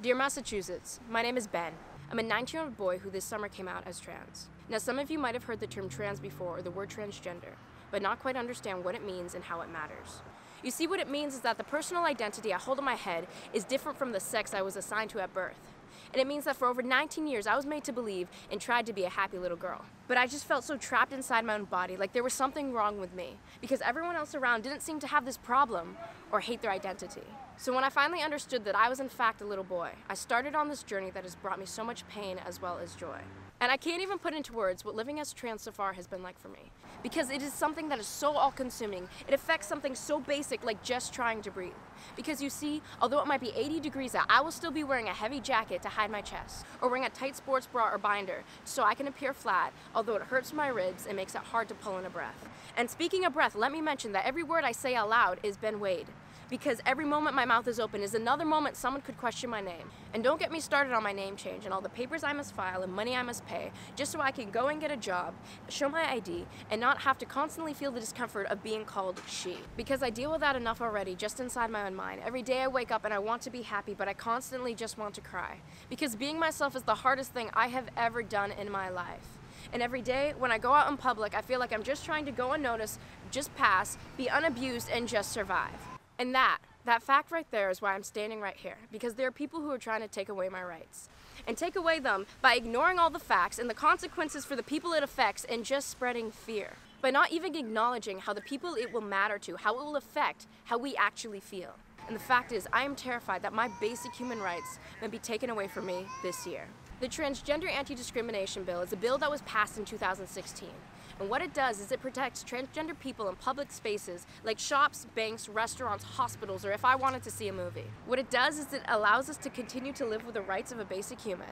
Dear Massachusetts, my name is Ben. I'm a 19-year-old boy who this summer came out as trans. Now, some of you might have heard the term trans before or the word transgender, but not quite understand what it means and how it matters. You see, what it means is that the personal identity I hold in my head is different from the sex I was assigned to at birth. And it means that for over 19 years, I was made to believe and tried to be a happy little girl. But I just felt so trapped inside my own body, like there was something wrong with me, because everyone else around didn't seem to have this problem or hate their identity. So when I finally understood that I was in fact a little boy, I started on this journey that has brought me so much pain as well as joy. And I can't even put into words what living as trans so far has been like for me, because it is something that is so all-consuming. It affects something so basic like just trying to breathe. Because you see, although it might be 80 degrees out, I will still be wearing a heavy jacket to hide my chest, or wearing a tight sports bra or binder so I can appear flat, although it hurts my ribs and makes it hard to pull in a breath. And speaking of breath, let me mention that every word I say out loud is Ben Wade. Because every moment my mouth is open is another moment someone could question my name. And don't get me started on my name change and all the papers I must file and money I must pay just so I can go and get a job, show my ID, and not have to constantly feel the discomfort of being called she. Because I deal with that enough already just inside my own mind. Every day I wake up and I want to be happy, but I constantly just want to cry. Because being myself is the hardest thing I have ever done in my life. And every day when I go out in public, I feel like I'm just trying to go unnoticed, just pass, be unabused, and just survive. And that fact right there is why I'm standing right here, because there are people who are trying to take away my rights. And take away them by ignoring all the facts and the consequences for the people it affects and just spreading fear. By not even acknowledging how the people it will matter to, how it will affect how we actually feel. And the fact is, I am terrified that my basic human rights may be taken away from me this year. The Transgender Anti-Discrimination Bill is a bill that was passed in 2016. And what it does is it protects transgender people in public spaces like shops, banks, restaurants, hospitals, or if I wanted to see a movie. What it does is it allows us to continue to live with the rights of a basic human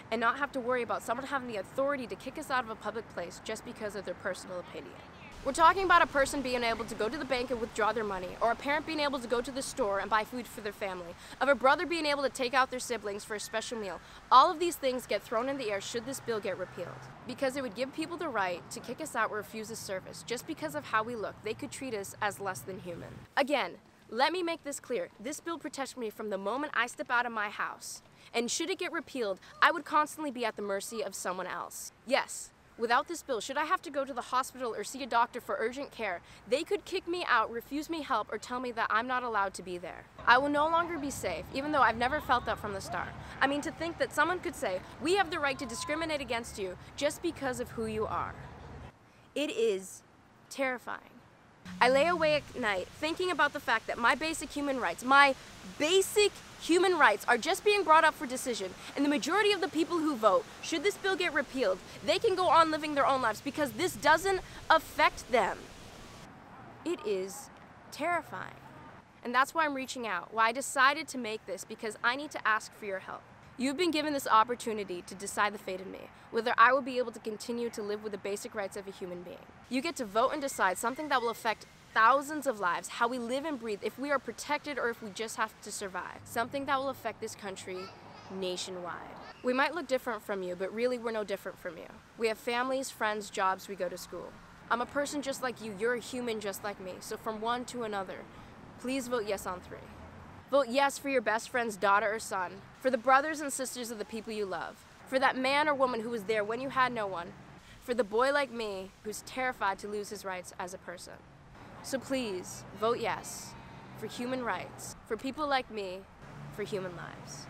and not have to worry about someone having the authority to kick us out of a public place just because of their personal opinion. We're talking about a person being able to go to the bank and withdraw their money, or a parent being able to go to the store and buy food for their family, of a brother being able to take out their siblings for a special meal. All of these things get thrown in the air should this bill get repealed. Because it would give people the right to kick us out or refuse us service just because of how we look. They could treat us as less than human. Again, let me make this clear. This bill protects me from the moment I step out of my house. And should it get repealed, I would constantly be at the mercy of someone else. Yes. Without this bill, should I have to go to the hospital or see a doctor for urgent care, they could kick me out, refuse me help, or tell me that I'm not allowed to be there. I will no longer be safe, even though I've never felt that from the start. I mean, to think that someone could say, we have the right to discriminate against you just because of who you are. It is terrifying. I lay awake at night thinking about the fact that my basic human rights are just being brought up for decision, and the majority of the people who vote, should this bill get repealed, they can go on living their own lives because this doesn't affect them. It is terrifying. And that's why I'm reaching out, why I decided to make this, because I need to ask for your help. You've been given this opportunity to decide the fate of me, whether I will be able to continue to live with the basic rights of a human being. You get to vote and decide something that will affect thousands of lives, how we live and breathe, if we are protected or if we just have to survive. Something that will affect this country nationwide. We might look different from you, but really we're no different from you. We have families, friends, jobs, we go to school. I'm a person just like you, you're a human just like me, so from one to another, please vote yes on 3. Vote yes for your best friend's daughter or son, for the brothers and sisters of the people you love, for that man or woman who was there when you had no one, for the boy like me who's terrified to lose his rights as a person. So please, vote yes for human rights, for people like me, for human lives.